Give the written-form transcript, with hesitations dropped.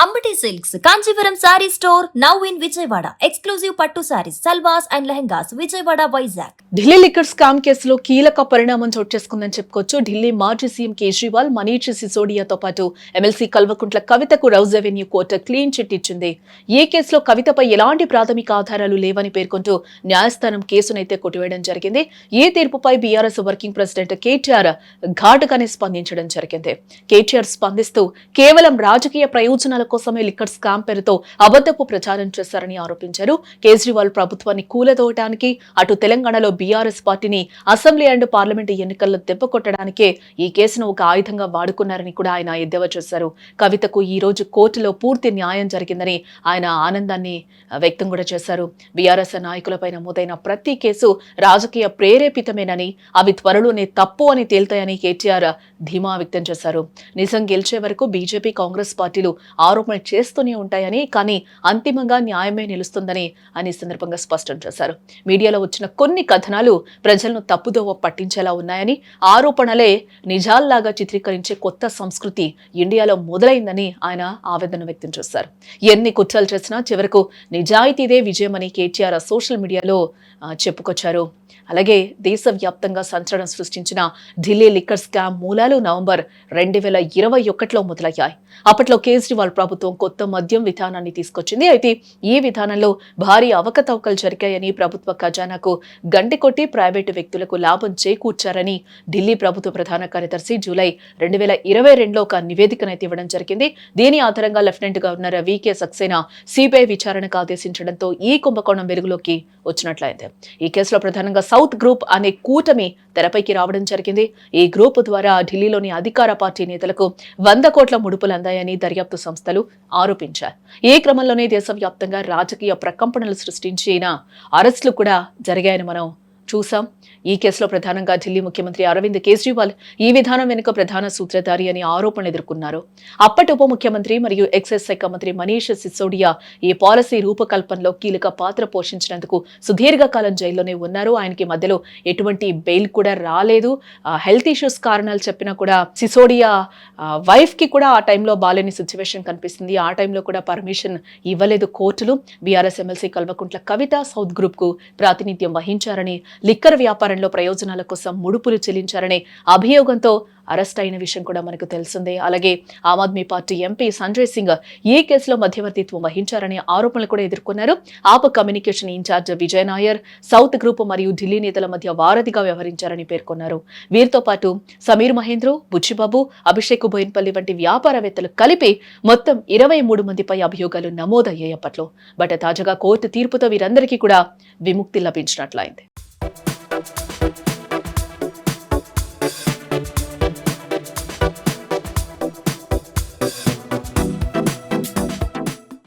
Ambati silks Kanchivaram sari store now in Vijayawada. Exclusive పట్టు saris, salwars and lehengas, Vijayawada, Vizag. Delhi liquor scam కేసులో కీలక పరిణామం చోటు చేసుకుందని చెప్పుకోవచ్చు. ఢిల్లీ మాజీ సీఎం కేజ్రీవాల్, మనీష్ సిసోడియాతో పాటు ఎమ్మెల్సీ కల్వకుంట్ల కవితకు Rouse Avenue court clean chit ఇచ్చింది. ఈ కేసులో కవితపై ఎలాంటి ప్రాథమిక ఆధారాలు లేవని పేర్కొంటూ న్యాయస్థానం కేసునైతే కొట్టివేయడం జరిగింది. ఈ తీర్పుపై బీఆర్ఎస్ వర్కింగ్ ప్రెసిడెంట్ కేటీఆర్ ఘాటుగానే స్పందించడం జరిగింది. కేటీఆర్ స్పందిస్తూ కేవలం రాజకీయ ప్రయోజనాల కోసమే లిక్కర్ స్కామ్ పేరుతో అబద్ధపు ప్రచారం చేశారని ఆరోపించారు. కేజ్రీవాల్ ప్రభుత్వాన్ని కూలదోయడానికి, అటు తెలంగాణలో బీఆర్ఎస్ పార్టీని అసెంబ్లీ అండ్ పార్లమెంటు ఎన్నికల్లో దెబ్బకొట్టడానికే ఈ కేసును ఒక ఆయుధంగా వాడుకున్నారని కూడా ఆయన ఎద్దేవా చేశారు. కవితకు ఈ రోజు కోర్టులో పూర్తి న్యాయం జరిగిందని ఆయన ఆనందాన్ని వ్యక్తం కూడా చేశారు. బీఆర్ఎస్ నాయకులపై నమోదైన ప్రతి కేసు రాజకీయ ప్రేరేపితమేనని, అవి త్వరలోనే తప్పు అని తేల్తాయని కేటీఆర్ ధీమా వ్యక్తం చేశారు. నిజం గెలిచే వరకు బీజేపీ, కాంగ్రెస్ పార్టీలు ఆరోపణలు చేస్తూనే ఉంటాయని, కానీ అంతిమంగా న్యాయమే నిలుస్తుందని ఆయన ఈ సందర్భంగా స్పష్టం చేశారు. మీడియాలో వచ్చిన కొన్ని కథనాలు ప్రజలను తప్పుదోవ పట్టించేలా ఉన్నాయని, ఆరోపణలే నిజాల్లాగా చిత్రీకరించే కొత్త సంస్కృతి ఇండియాలో మొదలైందని ఆయన ఆవేదన వ్యక్తం చేశారు. ఎన్ని కుట్రలు చేసినా చివరకు నిజాయితీదే విజయమని కేటీఆర్ సోషల్ మీడియాలో చెప్పుకొచ్చారు. అలాగే దేశవ్యాప్తంగా సంచలనం సృష్టించిన ఢిల్లీ లిక్కర్ స్కామ్ మూలాలు నవంబర్ 2021లో మొదలయ్యాయి. అప్పట్లో కేజ్రీవాల్ ప్రభుత్వం కొత్త మద్యం విధానాన్ని తీసుకొచ్చింది. అయితే ఈ విధానంలో భారీ అవకతవకలు జరిగాయని, ప్రభుత్వ ఖజానాకు గండి కొట్టి ప్రైవేటు వ్యక్తులకు లాభం చేకూర్చారని ఢిల్లీ ప్రభుత్వ ప్రధాన కార్యదర్శి జూలై 2022లో ఒక నివేదికనైతే ఇవ్వడం జరిగింది. దీని ఆధారంగా లెఫ్టినెంట్ గవర్నర్ వీకే సక్సేనా సిబిఐ విచారణకు ఆదేశించడంతో ఈ కుంభకోణం వెలుగులోకి వచ్చినట్లయింది. ఈ కేసులో ప్రధానంగా సౌత్ గ్రూప్ అనే కూటమి తెరపైకి రావడం జరిగింది. ఈ గ్రూప్ ద్వారా ఢిల్లీలోని అధికార పార్టీ నేతలకు 100 కోట్ల ముడుపులు అందాయని దర్యాప్తు సంస్థలు ఆరోపించారు. ఈ క్రమంలోనే దేశవ్యాప్తంగా రాజకీయ ప్రకంపనలు సృష్టించిన అరెస్టులు కూడా జరిగాయని మనం చూసాం. ఈ కేసులో ప్రధానంగా ఢిల్లీ ముఖ్యమంత్రి అరవింద్ కేజ్రీవాల్ ఈ విధానం వెనుక ప్రధాన సూత్రధారి అని ఆరోపణలు ఎదుర్కొన్నారు. అప్పటి ఉప ముఖ్యమంత్రి మరియు ఎక్సైజ్ శాఖ మంత్రి మనీష్ సిసోడియా ఈ పాలసీ రూపకల్పనలో కీలక పాత్ర పోషించినందుకు సుదీర్ఘకాలం జైల్లోనే ఉన్నారు. ఆయనకి మధ్యలో ఎటువంటి బెయిల్ కూడా రాలేదు. హెల్త్ ఇష్యూస్ కారణాలు చెప్పినా కూడా సిసోడియా వైఫ్ కి కూడా ఆ టైంలో బాలేని సిచ్యువేషన్ కనిపిస్తుంది. ఆ టైంలో కూడా పర్మిషన్ ఇవ్వలేదు కోర్టులు. BRS MLC Kalvakuntla Kavitha south group కు ప్రాతినిధ్యం వహించారని, లిక్కర్ వ్యాపారంలో ప్రయోజనాల కోసం ముడుపులు చెల్లించారనే అభియోగంతో అరెస్ట్ అయిన విషయం కూడా మనకు తెలిసిందే. అలాగే ఆమ్ ఆద్మీ పార్టీ ఎంపీ సంజయ్ సింగ్ ఈ కేసులో మధ్యవర్తిత్వం వహించారనే ఆరోపణలు కూడా ఎదుర్కొన్నారు. AAP communication in charge Vijay Nair south group మరియు ఢిల్లీ నేతల మధ్య వారధిగా వ్యవహరించారని పేర్కొన్నారు. వీరితో పాటు సమీర్ మహేంద్రు, బుచ్చిబాబు, అభిషేక్ బోయిన్పల్లి వంటి వ్యాపారవేత్తలు కలిపి మొత్తం 23 మందిపై అభియోగాలు నమోదయ్యాయి అప్పట్లో. బట్ తాజాగా కోర్టు తీర్పుతో వీరందరికీ కూడా విముక్తి లభించినట్లయింది.